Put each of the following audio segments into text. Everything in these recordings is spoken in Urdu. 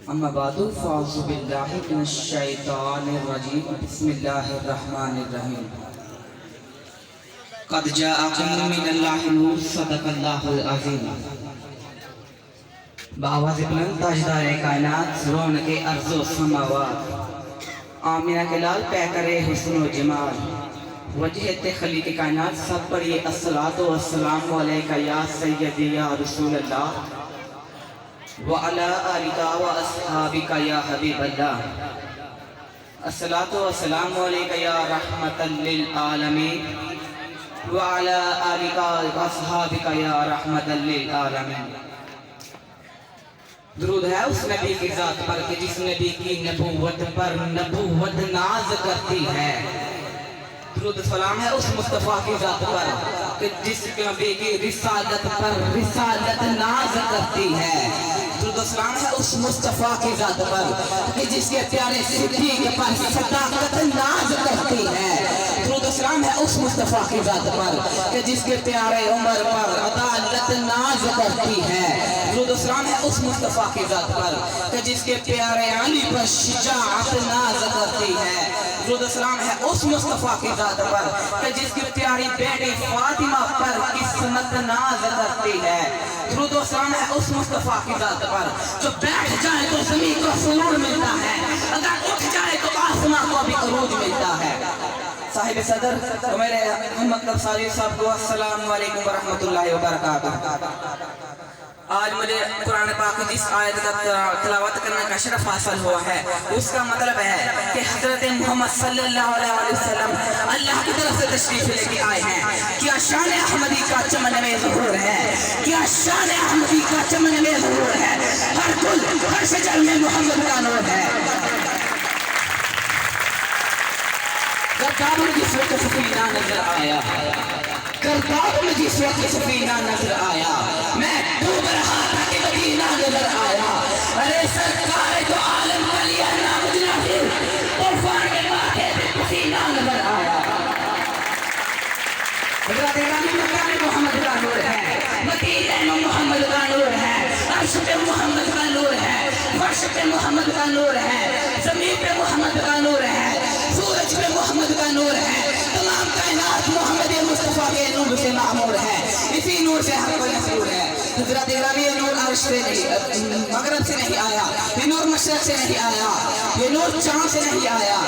اما بعد فاعوذ باللہ من الشیطان الرجیم بسم اللہ الرحمن الرحیم قد جاءکم من اللہ نور صدق اللہ العظیم بآواز بلند تاجدار کائنات رونق ارض و سماوات آمینہ کے لال پیکر حسن و جمال وجہت خلیق کائنات سب پر یہ الصلاة والسلام علیکہ یا سیدی یا رسول اللہ وعلا آلکہ و اصحابکہ یا حبیب اللہ الصلاة والسلام علیکہ یا رحمت للعالمین وعلا آلکہ و اصحابکہ یا رحمت للعالمین۔ درود ہے اس نبی کی ذات پر کہ جس نبی کی نبوت پر نبوت ناز کرتی ہے۔ درود سلام ہے اس مصطفیٰ کی ذات پر کہ جس نبی کی رسالت پر رسالت ناز کرتی ہے۔ درود سلام ہے اس مصطفیٰ کی ذات پر کہ جس کے پیارے صدیق پر صداقت ناز کرتی ہے۔ درود سلام ہے اس مصطفیٰ کی ذات پر کہ جس کے پیارے عمر پر عدالت ناز کرتی ہے۔ درود سلام ہے اس مصطفیٰ کی ذات پر کہ جس کے پیارے علی پر شجاعت ناز کرتی ہے۔ درود سلام ہے اس مصطفیٰ کی ذات پر کہ جس کی پیاری بیٹی فاطمہ پر قسمت ناز کرتی ہے۔ درود و سلام ہے اس مصطفیٰ کی ذات پر جو بیٹھ جائے تو زمین کو سرور ملتا ہے، اگر اٹھ جائے تو آسمان کو بھی عروج ملتا ہے۔ صاحب صدر تو میرے مطلب ساری صاحب کو السلام علیکم ورحمۃ اللہ وبرکاتہ۔ آج مجھے قرآن پاک جس آیت کا تلاوت کرنے کا شرف حاصل ہوا ہے اس کا مطلب ہے کہ حضرت محمد صلی اللہ علیہ وسلم اللہ کی طرف سے تشریف لے کے آئے ہیں۔ کیا شان احمدی کا چمن میں ظہور ہے، کیا شان احمدی کا چمن میں ظہور ہے، ہر گل ہر شجر میں محمد کا نور ہے۔ کرتاب میں جس وقت سفینہ نظر آیا، کرتاب میں جس وقت سفینہ نظر آیا، میں ڈوب رہا تھا کہ مدینہ نظر آیا۔ ارے سرکار جو عالم کا لیا نام جنافر طوفان کے ماتھے پہ پسینہ نظر آیا۔ حضرت گرامی مکہ میں محمد کا نور ہے، مدینہ میں محمد کا نور ہے، عرش پہ محمد کا نور ہے، فرش پہ محمد کا نور ہے، زمین پہ محمد کا نور ہے، سورج پہ محمد کا نور ہے، تمام کائنات محمد مصطفیٰ کے نور سے معمور ہے، اسی نور سے ہر کوئی مسرور ہے۔ حضرت گرامی یہ نور عرش سے نہیں، مغرب سے نہیں آیا، یہ نور مشرق سے نہیں آیا، یہ نور چاند سے نہیں آیا،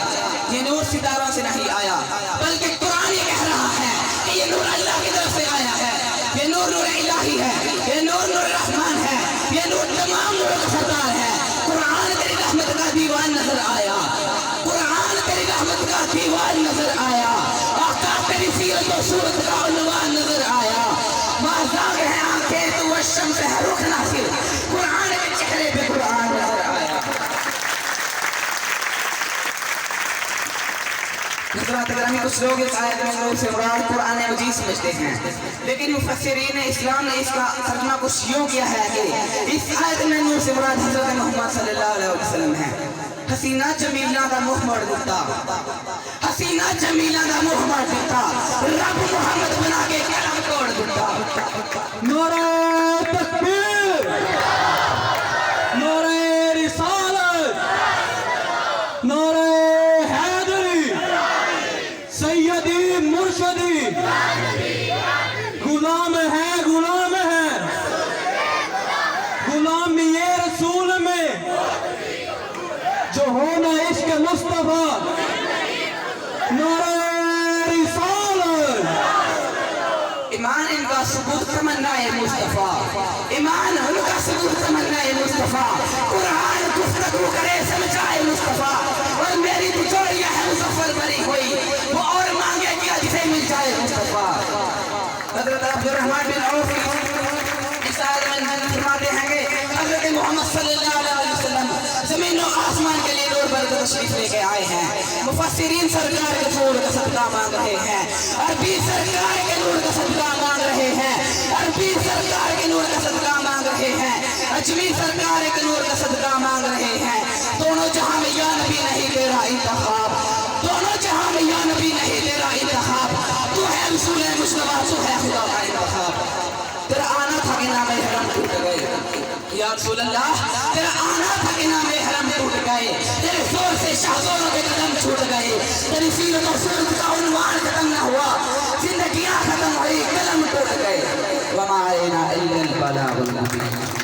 یہ نور ستاروں سے نہیں آیا، بلکہ قرآن یہ کہہ رہا ہے کہ یہ نور اللہ کی طرف سے آیا ہے۔ یہ نور نور الہی ہے، یہ نور نور رحمان ہے، یہ نور تمام نور کا سردار ہے۔ قرآن تیری رحمت کا دیوان نظر آیا، قرآن تیری رحمت کا دیوان نظر آیا، آقا تیری سیرت و صورت کا عنوان نظر آیا۔ مازاغ ہے آنکھیں تو والشمس ہے رخ ناصر، قرآن کے چہرے پہ قرآن نظر آیا۔ حضرات گرامی کچھ لوگ اس آیت میں نور سے مراد قرآن مجید سمجھتے ہیں، لیکن مفسرین اسلام نے اس کا ترجمہ کچھ یوں کیا ہے کہ اس آیت میں نور سے مراد حضرت محمد صلی اللہ علیہ وسلم ہے۔ حسینہ جمیلہ دا منہ موڑ دیتا، حسینہ جمیلہ دا منہ موڑ دیتا، رب محمد بنا کے کلام توڑ دیتا۔ نعرہ تکبیر، نعرہ رسالت، نعرہ حیدری، سیدی مرشدی، غلام ہے غلام ہے، غلامی رسول میں جو ہونا عشق مصطفیٰ۔ نعرہ رسالت، ایمان ان کا ثبوت تمنا مصطفیٰ، ایمان ان کا ثبوت تمنا مصطفیٰ، قرآن گفتگو کرے سمجھائے مصطفیٰ، اور میری بچوڑیاں ہے مظفر بری ہوئی وہ اور مانگے کیا جسے مل جائے مصطفیٰ۔ حضرت عبدالرحمن بن عوف اس آیت میں فرماتے ہیں کہ حضرت محمد صلی اللہ علیہ وسلم زمین و آسمان کے لیے نور بھر کے تشریف لے کے آئے ہیں۔ مفسرین سرکار کے نور کا صدقہ مانگ رہے ہیں، عربی سرکار کے نور کا صدقہ مانگ رہے ہیں، عربی سرکار کے نور کا صدقہ مانگ رہے ہیں، اجمی سرکار کے نور کا صدقہ مانگ رہے ہیں۔ دونوں جہاں میں یا نبی نہیں تیرا انتخاب، دونوں جہاں میں یا نبی نہیں تیرا انتخاب، تو ہے رسول مصطفیٰ، تو ہے خدا کا انتخاب۔ تیرا آنا تھا کہ نام حرم ٹوٹ گئے، یا رسول اللہ تیرا آنا تھا کہ نام حرم ٹوٹ گئے، تیرے زور سے شہزوروں کے قدم چھوٹ گئے، تیری سیرت و سورت کا عنوان ختم نہ ہوا، زندگیاں ختم ہوئی، قلم ٹوٹ گئے، وما علینا الا البلاغ المبین۔